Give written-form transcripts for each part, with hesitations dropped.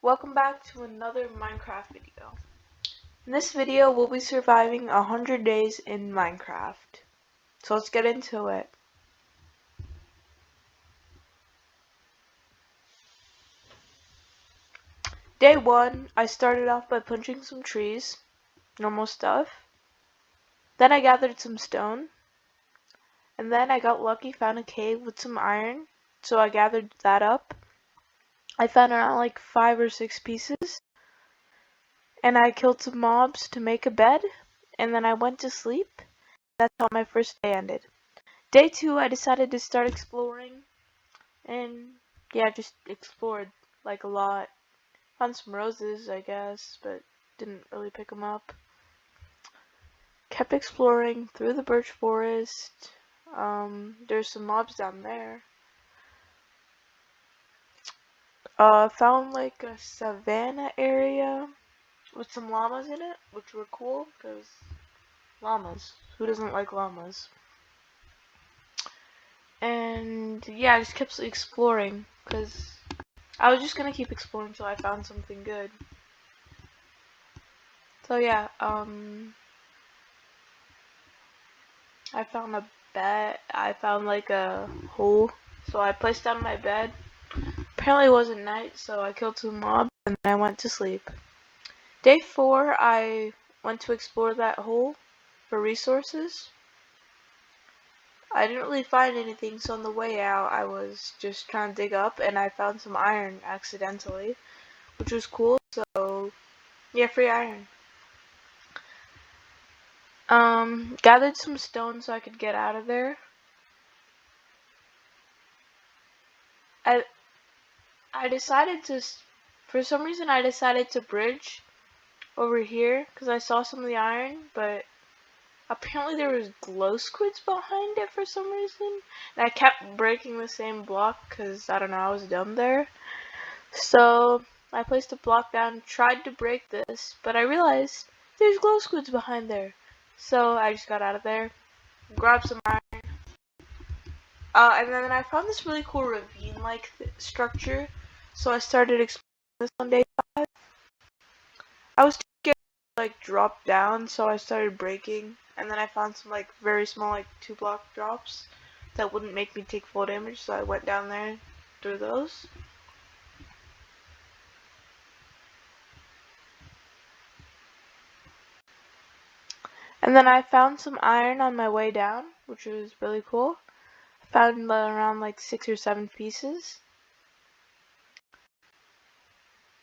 Welcome back to another Minecraft video. In this video, we'll be surviving 100 days in Minecraft. So let's get into it. Day 1, I started off by punching some trees, normal stuff. Then I gathered some stone. And then I got lucky, found a cave with some iron, so I gathered that up. I found around like 5 or 6 pieces. And I killed some mobs to make a bed, and then I went to sleep. That's how my first day ended. Day 2, I decided to start exploring, and yeah, just explored like a lot. Found some roses, I guess, but didn't really pick them up. Kept exploring through the birch forest. There's some mobs down there. Found like a savanna area with some llamas in it, which were cool, because llamas. Who doesn't like llamas? And yeah, I just kept exploring, because I was just gonna keep exploring until I found something good. So yeah, I found a bed. I found like a hole, so I placed down my bed. Apparently it wasn't night, so I killed some mobs and then I went to sleep. Day 4, I went to explore that hole for resources. I didn't really find anything, so on the way out I was just trying to dig up and I found some iron accidentally, which was cool. So yeah, free iron. Gathered some stone so I could get out of there. I decided to, for some reason I decided to bridge over here because I saw some of the iron, but apparently there was glow squids behind it for some reason. And I kept breaking the same block because, I don't know, I was dumb there. So I placed a block down, tried to break this, but I realized there's glow squids behind there. So I just got out of there, grabbed some iron. And then I found this really cool ravine-like structure, so I started exploring this on day 5. I was too scared to like drop down, so I started breaking, and then I found some like very small like 2-block drops that wouldn't make me take full damage, so I went down there through those. And then I found some iron on my way down, which was really cool. I found around like 6 or 7 pieces.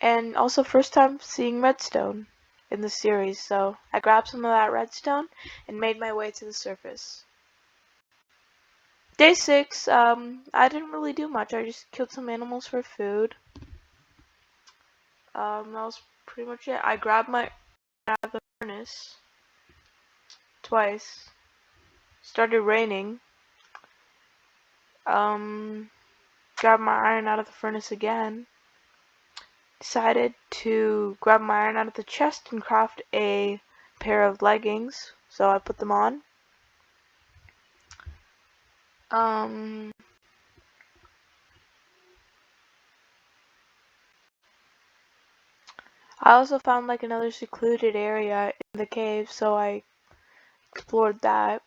And also first time seeing redstone in the series, so I grabbed some of that redstone and made my way to the surface. Day 6, I didn't really do much. I just killed some animals for food. That was pretty much it. I grabbed my out of the furnace twice. Started raining. Grabbed my iron out of the furnace again. Decided to grab my iron out of the chest and craft a pair of leggings, so I put them on. I also found like another secluded area in the cave, so I explored that.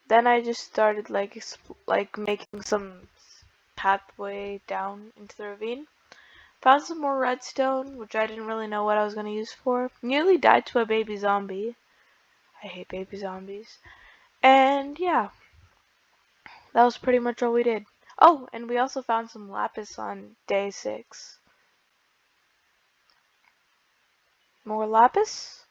Then I just started like making some pathway down into the ravine. Found some more redstone, which I didn't really know what I was going to use for. Nearly died to a baby zombie. I hate baby zombies. And yeah, that was pretty much all we did. Oh, and we also found some lapis on day 6. More lapis?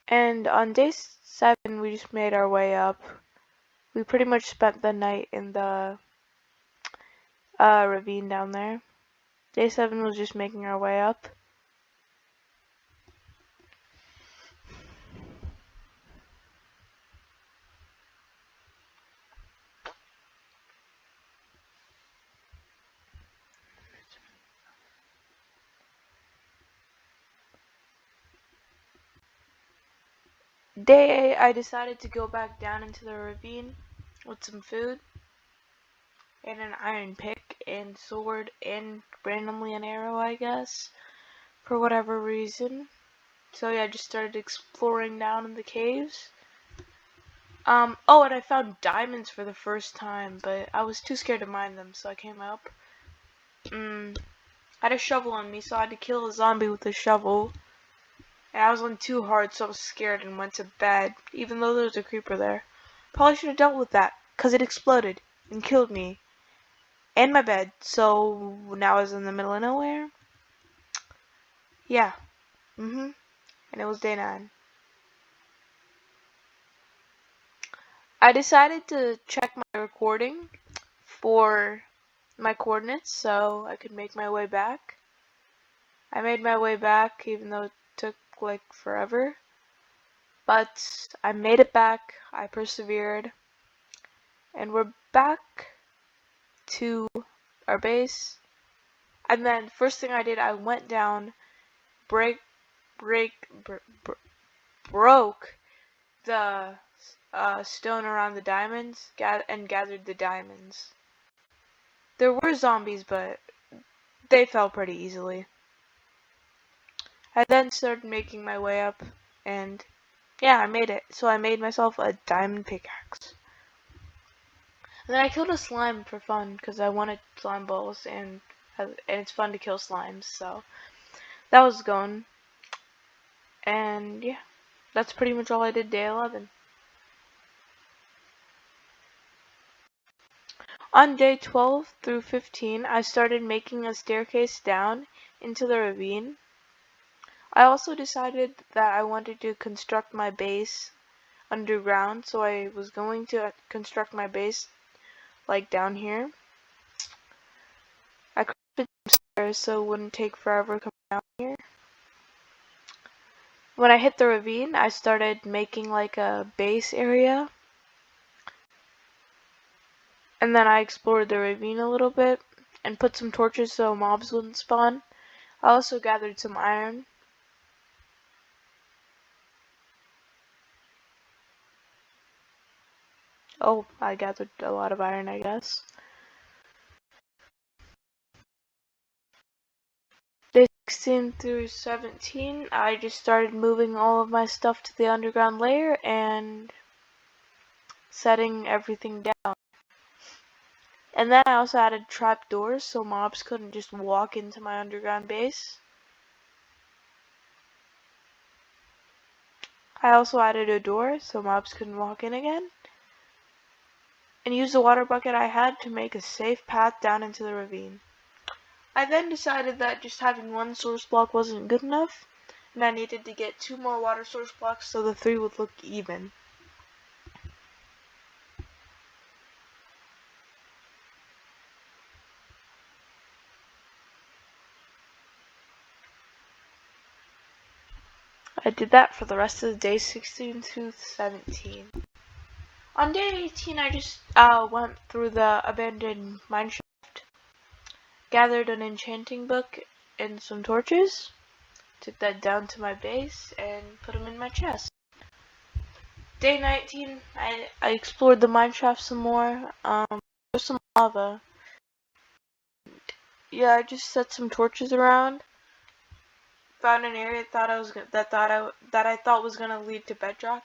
And on day 7, we just made our way up. We pretty much spent the night in the ravine down there. Day 7 was just making our way up. Day 8, I decided to go back down into the ravine with some food and an iron pick and sword and randomly an arrow, I guess, for whatever reason. So yeah, I just started exploring down in the caves. Oh, and I found diamonds for the first time, but I was too scared to mine them, so I came up. I had a shovel on me, so I had to kill a zombie with a shovel. And I was on too hard, so I was scared and went to bed, even though there was a creeper there. Probably should have dealt with that, because it exploded and killed me. And my bed, so now I was in the middle of nowhere. Yeah. And it was day 9. I decided to check my recording for my coordinates so I could make my way back. I made my way back even though it took like forever. But I made it back, I persevered, and we're back to our base. And then first thing I did, I went down, broke the stone around the diamonds and gathered the diamonds. There were zombies, but they fell pretty easily. I then started making my way up, and yeah, I made it. So I made myself a diamond pickaxe. And then I killed a slime for fun, because I wanted slime balls, and it's fun to kill slimes, so that was going. And yeah, that's pretty much all I did day 11. On day 12 through 15, I started making a staircase down into the ravine. I also decided that I wanted to construct my base underground, so I was going to construct my base like down here. I crafted some stairs so it wouldn't take forever coming down here. When I hit the ravine, I started making like a base area. And then I explored the ravine a little bit and put some torches so mobs wouldn't spawn. I also gathered some iron. Oh, I gathered a lot of iron, I guess. Day 16 through 17, I just started moving all of my stuff to the underground layer and setting everything down. And then I also added trapdoors so mobs couldn't just walk into my underground base. I also added a door so mobs couldn't walk in again. And used the water bucket I had to make a safe path down into the ravine. I then decided that just having one source block wasn't good enough, and I needed to get 2 more water source blocks so the 3 would look even. I did that for the rest of the day 16 to 17. On day 18, I just went through the abandoned mineshaft, gathered an enchanting book and some torches, took that down to my base, and put them in my chest. Day 19, I explored the mineshaft some more. There's some lava. Yeah, I just set some torches around. Found an area that I thought was gonna lead to bedrock.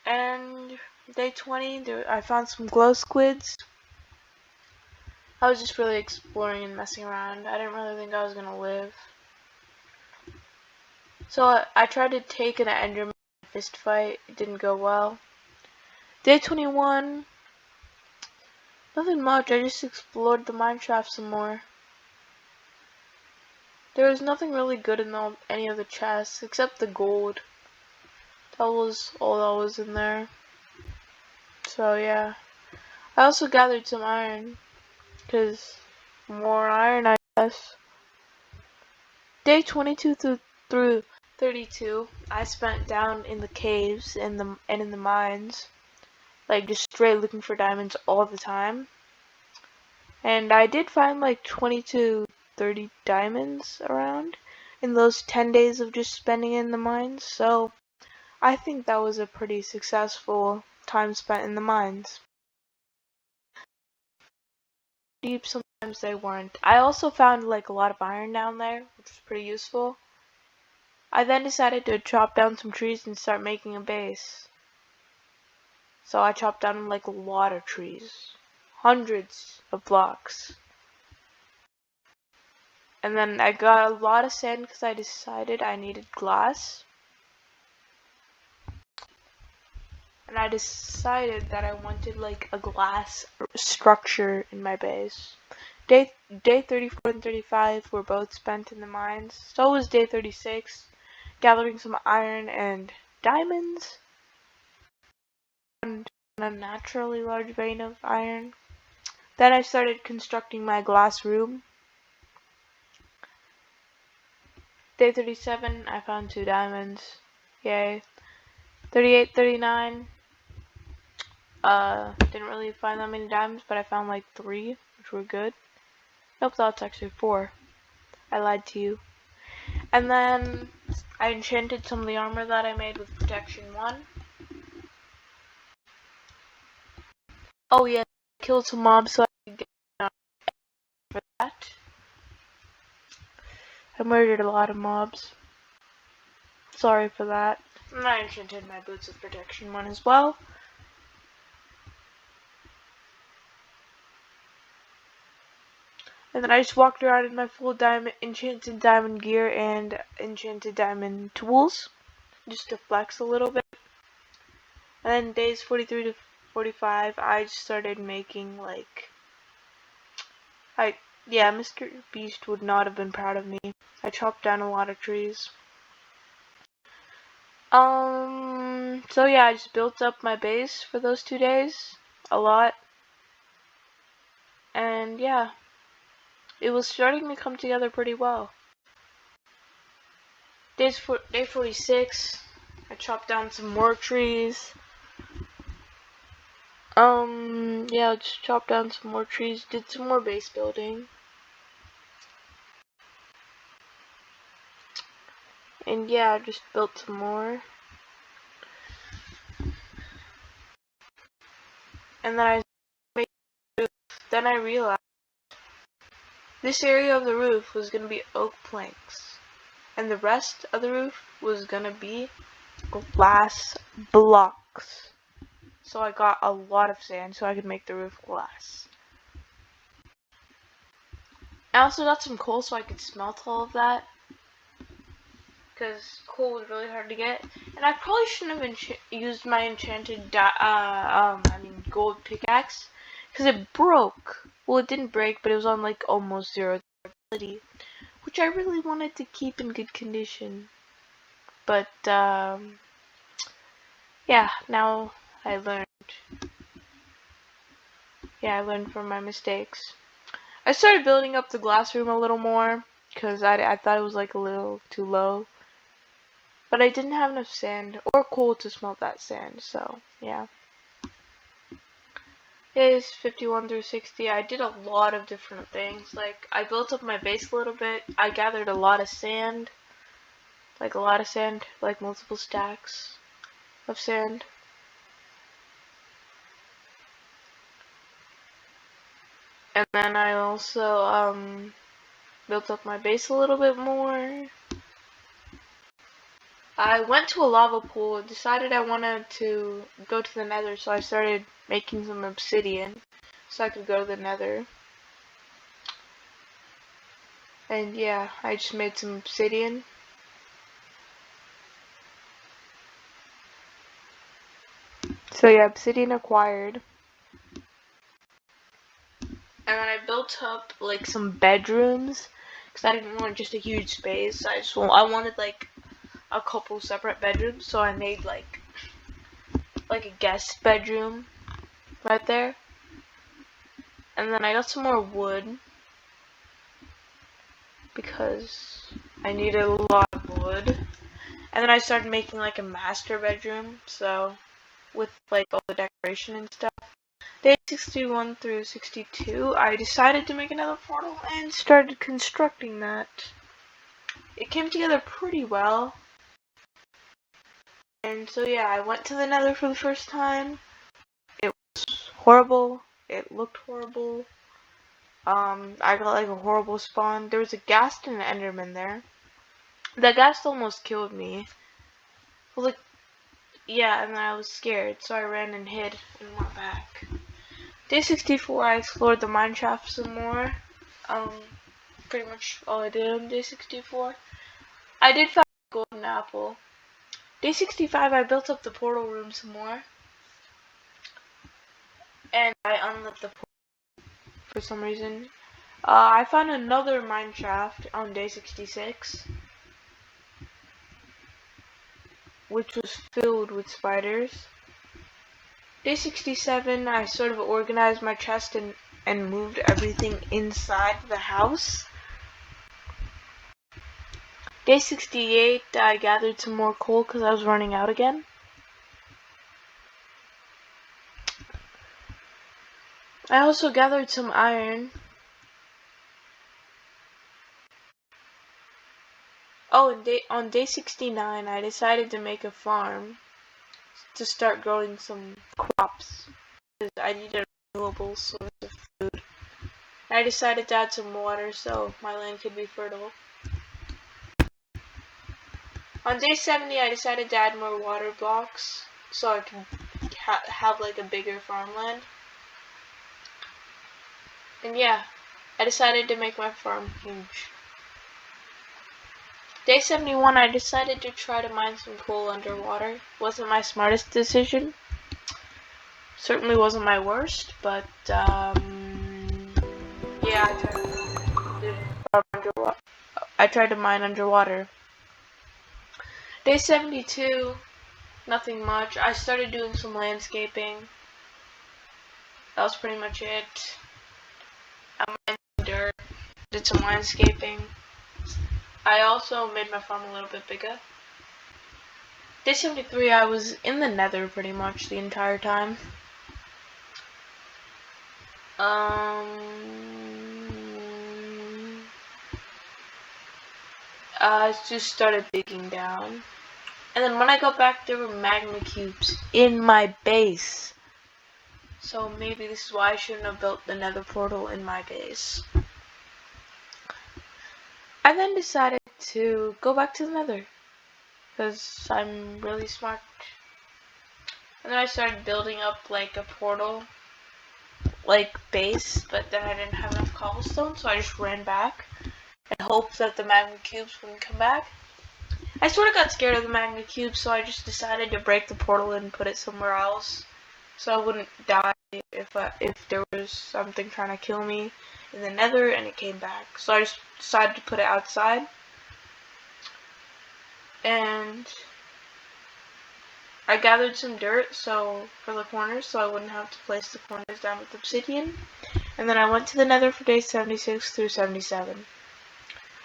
And day 20, I found some glow squids. I was just really exploring and messing around. I didn't really think I was gonna live. So I tried to take an enderman fist fight. It didn't go well. Day 21, nothing much. I just explored the mineshaft some more. There was nothing really good in any of the chests except the gold. That was all that was in there. So yeah. I also gathered some iron. Because more iron, I guess. Day 22 through 32, I spent down in the caves and in the mines. Like just straight looking for diamonds all the time. And I did find like 20 to 30 diamonds around in those 10 days of just spending in the mines. So I think that was a pretty successful time spent in the mines. deep, sometimes they weren't. I also found like a lot of iron down there, which was pretty useful. I then decided to chop down some trees and start making a base. So I chopped down like a lot of trees. Hundreds of blocks. And then I got a lot of sand because I decided I needed glass. And I decided that I wanted like a glass structure in my base. Day 34 and 35 were both spent in the mines. So was day 36, gathering some iron and diamonds. And a naturally large vein of iron. Then I started constructing my glass room. Day 37, I found 2 diamonds. Yay. 38, 39. Didn't really find that many diamonds, but I found like 3, which were good. Nope, that's actually 4. I lied to you. And then I enchanted some of the armor that I made with protection 1. Oh yeah, I killed some mobs so I could get for that. I murdered a lot of mobs. Sorry for that. And I enchanted my boots with protection 1 as well. And then I just walked around in my full diamond, enchanted diamond gear and enchanted diamond tools, just to flex a little bit. And then days 43 to 45, I just started making like, yeah, Mr. Beast would not have been proud of me. I chopped down a lot of trees. So yeah, I just built up my base for those 2 days, a lot. And yeah, it was starting to come together pretty well. Day 46, I chopped down some more trees. Yeah, just chopped down some more trees, did some more base building. And yeah, I just built some more. And then I made the roof. Then I realized this area of the roof was gonna be oak planks. And the rest of the roof was gonna be glass blocks. So I got a lot of sand so I could make the roof glass. I also got some coal so I could smelt all of that, because coal was really hard to get. And I probably shouldn't have used my enchanted gold pickaxe, because it broke. Well, it didn't break, but it was on like almost 0 durability, which I really wanted to keep in good condition. But yeah, now I learned. Yeah, I learned from my mistakes. I started building up the glass room a little more because I thought it was like a little too low. But I didn't have enough sand or coal to smelt that sand, so yeah. Days 51 through 60, I did a lot of different things. Like, I built up my base a little bit. I gathered a lot of sand. Like multiple stacks of sand. And then I also built up my base a little bit more. I went to a lava pool, decided I wanted to go to the Nether, so I started making some obsidian so I could go to the Nether. And yeah, I just made some obsidian. So yeah, obsidian acquired. And then I built up like some bedrooms because I didn't want just a huge space. I wanted like a couple separate bedrooms, so I made like a guest bedroom right there. And then I got some more wood because I needed a lot of wood. And then I started making like a master bedroom, so with like all the decoration and stuff. Day 61 through 62, I decided to make another portal and started constructing that. It came together pretty well. And so yeah, I went to the Nether for the first time. It was horrible. It looked horrible. I got like a horrible spawn. There was a ghast and an enderman there. That ghast almost killed me. I was like, yeah, and then I was scared, so I ran and hid and went back. Day 64, I explored the mineshaft some more. Pretty much all I did on day 64. I did find a golden apple. Day 65, I built up the portal room some more. And I unlit the portal for some reason. I found another mineshaft on day 66, which was filled with spiders. Day 67, I sort of organized my chest and moved everything inside the house. Day 68, I gathered some more coal because I was running out again. I also gathered some iron. Oh, and on day 69, I decided to make a farm to start growing some crops. I needed a renewable source of food. I decided to add some water so my land could be fertile. On day 70, I decided to add more water blocks so I could have like a bigger farmland. And yeah, I decided to make my farm huge. Day 71, I decided to try to mine some coal underwater. Wasn't my smartest decision. Certainly wasn't my worst, but yeah, I tried to mine underwater. Day 72, nothing much. I started doing some landscaping. That was pretty much it. I mined some dirt, did some landscaping. I also made my farm a little bit bigger. Day 73, I was in the Nether pretty much the entire time. I just started digging down. And then when I got back, there were magma cubes in my base. So maybe this is why I shouldn't have built the Nether portal in my base. I then decided to go back to the Nether, because I'm really smart. And then I started building up like a portal, like base, but then I didn't have enough cobblestone, so I just ran back and hoped that the magma cubes wouldn't come back. I sort of got scared of the magma cubes, so I just decided to break the portal and put it somewhere else, so I wouldn't die if there was something trying to kill me in the Nether and it came back. So I just decided to put it outside, and I gathered some dirt for the corners, so I wouldn't have to place the corners down with obsidian. And then I went to the Nether for days 76 through 77.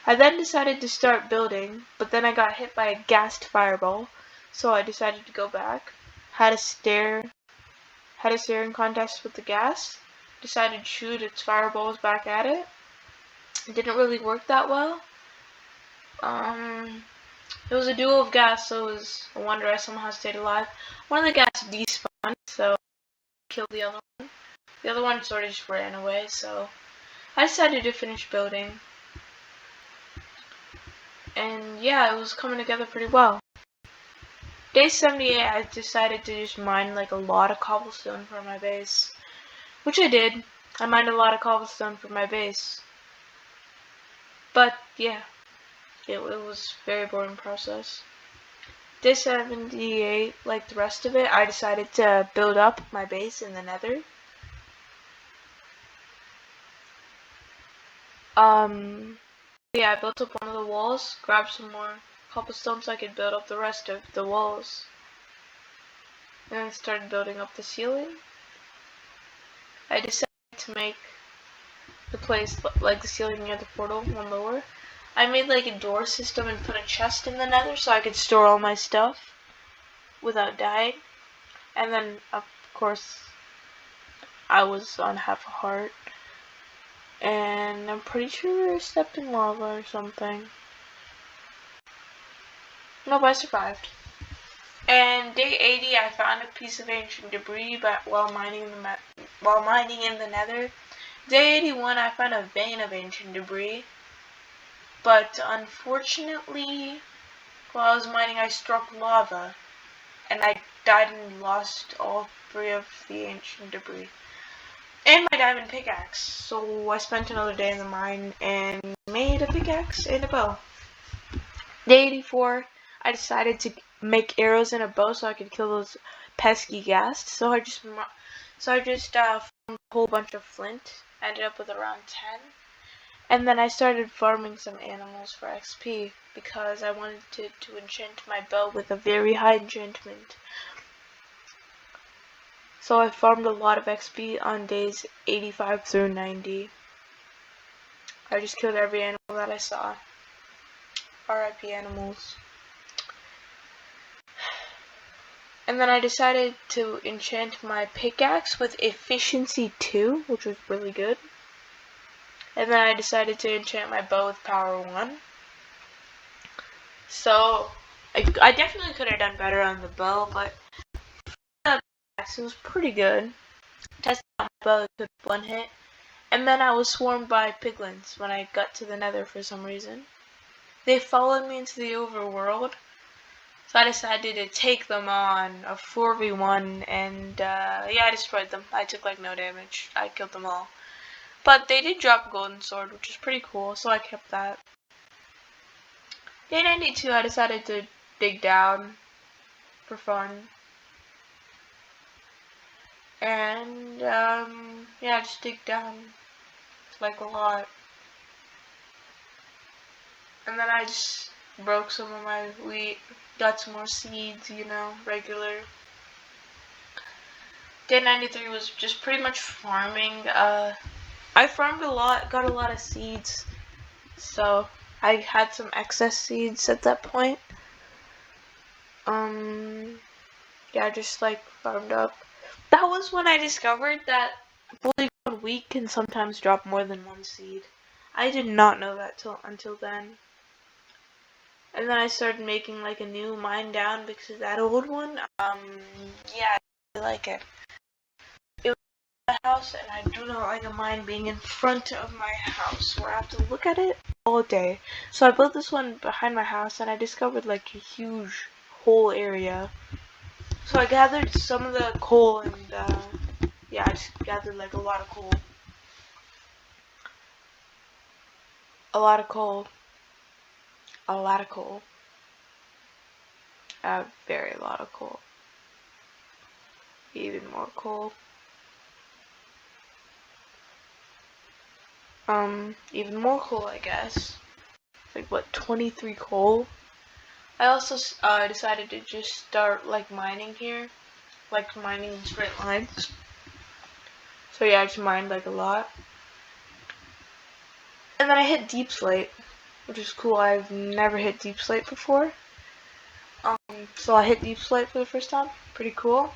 I then decided to start building, but then I got hit by a ghast fireball, so I decided to go back. Had a staring contest with the ghast. Decided to shoot its fireballs back at it. It didn't really work that well. It was a duo of ghasts, so it was a wonder I somehow stayed alive. One of the ghasts despawned, so I killed the other one. The other one sort of just ran away, so I decided to finish building. And yeah, it was coming together pretty well. Day 78, I decided to just mine like a lot of cobblestone for my base. Which I did. I mined a lot of cobblestone for my base. But yeah, it was a very boring process. Day 78, like the rest of it, I decided to build up my base in the Nether. Yeah, I built up one of the walls, grabbed some more cobblestone so I could build up the rest of the walls. And then started building up the ceiling. I decided to make the place like the ceiling near the portal one lower. I made like a door system and put a chest in the Nether so I could store all my stuff without dying. And then, of course, I was on half a heart. And I'm pretty sure I stepped in lava or something. Nope, I survived. And day 80, I found a piece of ancient debris while mining in the Nether. Day 81, I found a vein of ancient debris, but unfortunately, while I was mining, I struck lava, and I died and lost all 3 of the ancient debris. And my diamond pickaxe. So I spent another day in the mine and made a pickaxe and a bow. Day 84, I decided to make arrows and a bow so I could kill those pesky ghasts. So I just found a whole bunch of flint. I ended up with around 10. And then I started farming some animals for XP because I wanted to enchant my bow with a very high enchantment. So I farmed a lot of XP on days 85 through 90. I just killed every animal that I saw. RIP animals. And then I decided to enchant my pickaxe with efficiency 2, which was really good. And then I decided to enchant my bow with power 1. So I definitely could have done better on the bow, but it was pretty good. Tested out my bow, it could one hit. And then I was swarmed by piglins when I got to the Nether for some reason. They followed me into the overworld, so I decided to take them on a 4v1, and yeah, I destroyed them. I took like no damage. I killed them all. But they did drop a golden sword, which is pretty cool, so I kept that. Day 92, I decided to dig down for fun. And yeah, just dig down like a lot. And then I just broke some of my wheat, got some more seeds, you know, regular. Day 93 was just pretty much farming. I farmed a lot, got a lot of seeds, so I had some excess seeds at that point. Yeah, just like farmed up. That was when I discovered that polygon wheat can sometimes drop more than one seed. I did not know that until then. And then I started making like a new mine down because of that old one. Yeah, I really like it. It was my house, and I do not like a mine being in front of my house where I have to look at it all day. So I built this one behind my house, and I discovered like a huge whole area. So I gathered some of the coal, and yeah, I just gathered like a lot of coal. A lot of coal. A lot of coal. A very lot of coal. Even more coal. Even more coal, I guess. Like, what, 23 coal? I also decided to just start, like, mining here. Like, mining in straight lines. So yeah, I just mined, like, a lot. And then I hit deep slate, which is cool. I've never hit deep slate before. So I hit deep slate for the first time. Pretty cool.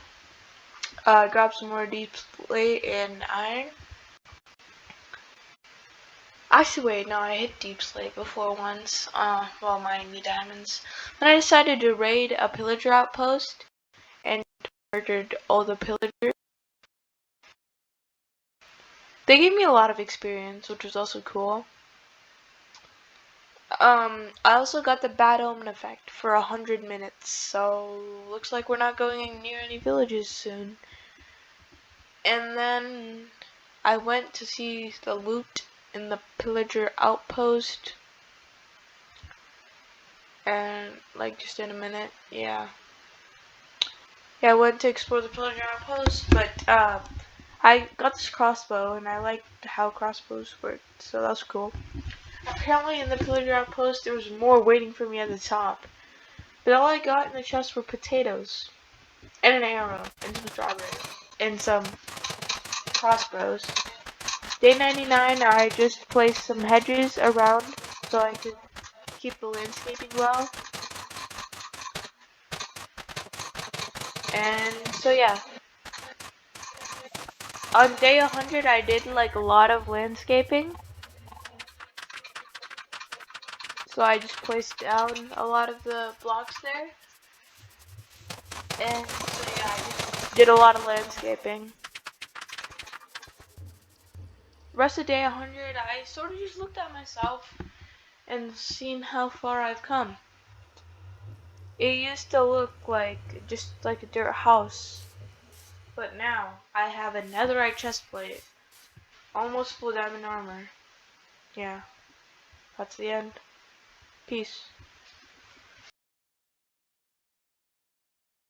Grab some more deep slate and iron. Actually, wait, no, I hit deep slate before once, while mining the diamonds. Then I decided to raid a pillager outpost and murdered all the pillagers. They gave me a lot of experience, which was also cool. I also got the bad omen effect for 100 minutes, so looks like we're not going near any villages soon. And then I went to see the loot in the pillager outpost, and like just in a minute, yeah, I went to explore the pillager outpost, but I got this crossbow and I liked how crossbows worked, so that was cool. Apparently in the pillager outpost there was more waiting for me at the top, but all I got in the chest were potatoes and an arrow and some strawberries and some crossbows. Day 99, I just placed some hedges around so I could keep the landscaping well. And so yeah. On day 100, I did like a lot of landscaping. So I just placed down a lot of the blocks there. And so yeah, I just did a lot of landscaping. rest of day 100, I sort of just looked at myself and seen how far I've come. It used to look like just like a dirt house, but now I have a netherite chestplate, almost full diamond armor. Yeah, that's the end. Peace.